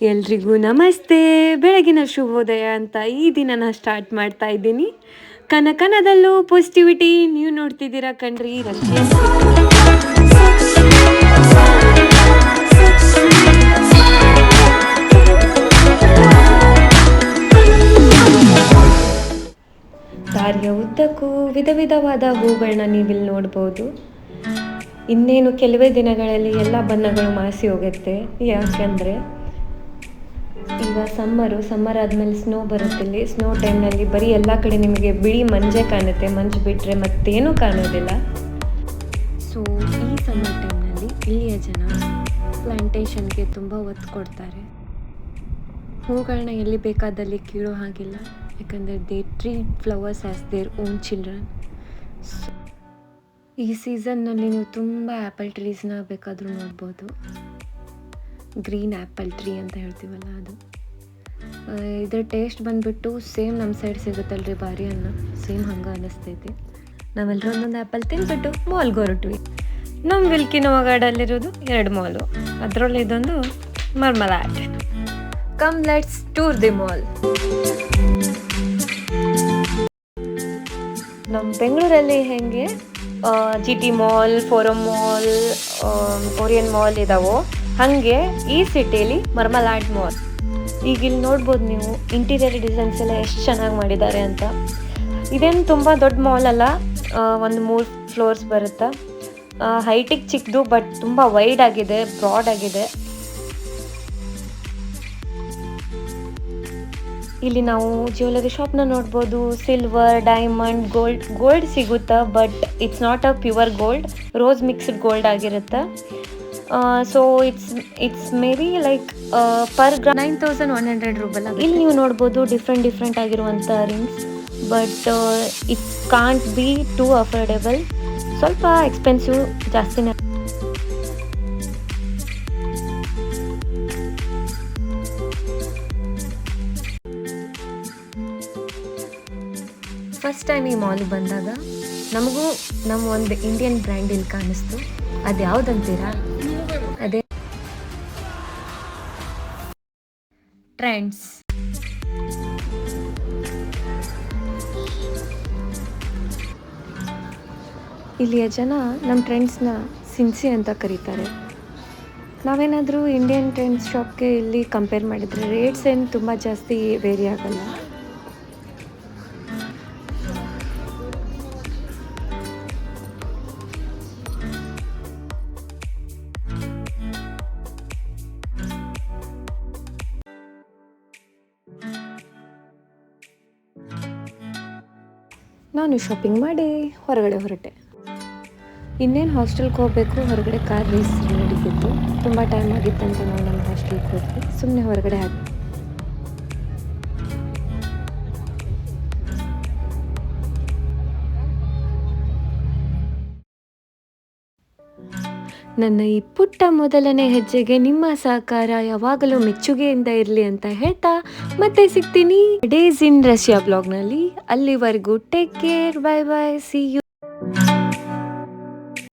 ಎಲ್ರಿಗೂ ನಮಸ್ತೆ. ಬೆಳಗಿನ ಶುಭೋದಯ ಅಂತ ಈ ದಿನನ ಸ್ಟಾರ್ಟ್ ಮಾಡ್ತಾ ಇದ್ದೀನಿ. ಕನಕನದಲ್ಲೂ ಪಾಸಿಟಿವಿಟಿ. ನೀವು ನೋಡ್ತಿದ್ದೀರಾ ಕಣ್ರಿ ರಶ್ಮಿ. ದಾರಿಯ ಉದ್ದಕ್ಕೂ ವಿಧ ವಿಧವಾದ ಹೂಗಳನ್ನ ನೀವಿಲ್ಲಿ ನೋಡ್ಬೋದು. ಇನ್ನೇನು ಕೆಲವೇ ದಿನಗಳಲ್ಲಿ ಎಲ್ಲ ಬಣ್ಣಗಳು ಮಾಸಿ ಹೋಗುತ್ತೆ. ಯಾಕೆಂದರೆ ಈಗ ಸಮ್ಮರ್ ಆದಮೇಲೆ ಸ್ನೋ ಬರುತ್ತಿಲ್ಲಿ. ಸ್ನೋ ಟೈಮ್ನಲ್ಲಿ ಬರೀ ಎಲ್ಲ ಕಡೆ ನಿಮಗೆ ಬಿಳಿ ಮಂಜೆ ಕಾಣುತ್ತೆ. ಮಂಜು ಬಿಟ್ಟರೆ ಮತ್ತೇನೂ ಕಾಣೋದಿಲ್ಲ. ಸೊ ಈ ಸಮ್ಮರ್ ಟೈಮ್ನಲ್ಲಿ ಇಲ್ಲಿಯ ಜನ ಪ್ಲಾಂಟೇಶನ್ಗೆ ತುಂಬ ಒತ್ತು ಕೊಡ್ತಾರೆ. ಹೂಗಳನ್ನ ಎಲ್ಲಿ ಬೇಕಾದಲ್ಲಿ ಕೀಳೋ ಹಾಗಿಲ್ಲ. ಯಾಕಂದರೆ they treat flowers as their own children. ಈ ಸೀಸನ್ನಲ್ಲಿ ನೀವು ತುಂಬ ಆ್ಯಪಲ್ ಟ್ರೀಸ್ನ ಬೇಕಾದರೂ ನೋಡ್ಬೋದು. ಗ್ರೀನ್ ಆ್ಯಪಲ್ ಟ್ರೀ ಅಂತ ಹೇಳ್ತೀವಲ್ಲ ಅದು. ಇದರ ಟೇಸ್ಟ್ ಬಂದುಬಿಟ್ಟು ಸೇಮ್ ನಮ್ಮ ಸೈಡ್ ಸಿಗುತ್ತಲ್ರಿ ಬಾರಿ ಅನ್ನ, ಸೇಮ್ ಹಂಗೆ ಅನ್ನಿಸ್ತೈತಿ. ನಾವೆಲ್ಲರೂ ಒಂದೊಂದು ಆ್ಯಪಲ್ ತಿಂದ್ಬಿಟ್ಟು ಮಾಲ್ಗೆ ಹೊರಟ್ವಿ. ನಮ್ಮ ವಿಲ್ಕಿನೋವಾ ಗಾರ್ಡಲ್ಲಿರೋದು 2 ಮಾಲು, ಅದರಲ್ಲಿ ಇದೊಂದು ಮರ್ಮಲಾಟ್. Come let's tour the mall. ನಮ್ಮ ಬೆಂಗಳೂರಲ್ಲಿ ಹೆಂಗೆ GT mall, Forum mall, Orion mall ಇದಾವೋ ಹಾಗೆ ಈ ಸಿಟಿಲಿ ಮರ್ಮಲಾಡ್ ಮಾಲ್. ಈಗ ಇಲ್ಲಿ ನೋಡ್ಬೋದು ನೀವು ಇಂಟೀರಿಯರ್ ಡಿಸೈನ್ಸ್ ಎಲ್ಲ ಎಷ್ಟು ಚೆನ್ನಾಗಿ ಮಾಡಿದ್ದಾರೆ ಅಂತ. ಇದೇನು ತುಂಬ ದೊಡ್ಡ ಮಾಲ್ ಅಲ್ಲ, ಒಂದು 3 ಫ್ಲೋರ್ಸ್ ಬರುತ್ತೆ. ಹೈಟಿಗೆ ಚಿಕ್ಕದು, ಬಟ್ ತುಂಬ ವೈಡ್ ಆಗಿದೆ, ಬ್ರಾಡ್ ಆಗಿದೆ. ಇಲ್ಲಿ ನಾವು ಜ್ಯುವೆಲರಿ ಶಾಪ್ನ ನೋಡ್ಬೋದು. ಸಿಲ್ವರ್, ಡೈಮಂಡ್, ಗೋಲ್ಡ್ ಸಿಗುತ್ತಾ, but it's not a pure gold, rose mixed gold ಆಗಿರುತ್ತೆ. So it's may be like per gram 9100 rouble. ಇಲ್ಲಿ ನೀವು ನೋಡ್ಬೋದು ಡಿಫ್ರೆಂಟ್ ಆಗಿರುವಂಥ rings, but it can't be too affordable. ಸ್ವಲ್ಪ ಎಕ್ಸ್ಪೆನ್ಸಿವ್, ಜಾಸ್ತಿನೇ. ಫಸ್ಟ್ ಟೈಮ್ ಈ ಮಾಲ್ಗೆ ಬಂದಾಗ ನಮಗೂ ನಮ್ಮ ಒಂದು ಇಂಡಿಯನ್ ಬ್ರ್ಯಾಂಡ್ ಇಲ್ಲಿ ಕಾಣಿಸ್ತು. ಅದು ಯಾವುದಂತೀರಾ? ಅದೇ ಟ್ರೆಂಡ್ಸ್. ಇಲ್ಲಿಯ ಜನ ನಮ್ಮ ಟ್ರೆಂಡ್ಸ್ನ ಸಿನ್ಸಿ ಅಂತ ಕರೀತಾರೆ. ನಾವೇನಾದರೂ ಇಂಡಿಯನ್ ಟ್ರೆಂಡ್ಸ್ ಶಾಪ್ಗೆ ಇಲ್ಲಿ ಕಂಪೇರ್ ಮಾಡಿದರೆ ರೇಟ್ಸ್ ಏನು ತುಂಬ ಜಾಸ್ತಿ ವೇರಿ ಆಗಲ್ಲ. ನಾನು ಶಾಪಿಂಗ್ ಮಾಡಿ ಹೊರಗಡೆ ಹೊರಟೆ. ಇನ್ನೇನು ಹಾಸ್ಟೆಲ್ಗೆ ಹೋಗಬೇಕು. ಹೊರಗಡೆ ಕಾರ್ ರೇಸ್ ನಡೀತಿತ್ತು. ತುಂಬ ಟೈಮ್ ಆಗಿತ್ತಂತ ನಾವು ನಮ್ಮ ಹಾಸ್ಟೆಲ್ಗೆ ಹೋದ್ವಿ. ಸುಮ್ಮನೆ ಹೊರಗಡೆ ಹಾಕಿ ನನ್ನ ಈ ಪುಟ್ಟ ಮೊದಲನೇ ಹೆಜ್ಜೆಗೆ ನಿಮ್ಮ ಸಹಕಾರ ಯಾವಾಗಲೂ ಮೆಚ್ಚುಗೆಯಿಂದ ಇರಲಿ ಅಂತ ಹೇಳ್ತಾ ಮತ್ತೆ ಸಿಗ್ತೀನಿ ಡೇಸ್ ಇನ್ ರಷ್ಯಾ ಬ್ಲಾಗ್ನಲ್ಲಿ. ಅಲ್ಲಿವರೆಗೂ take care, bye bye, see you.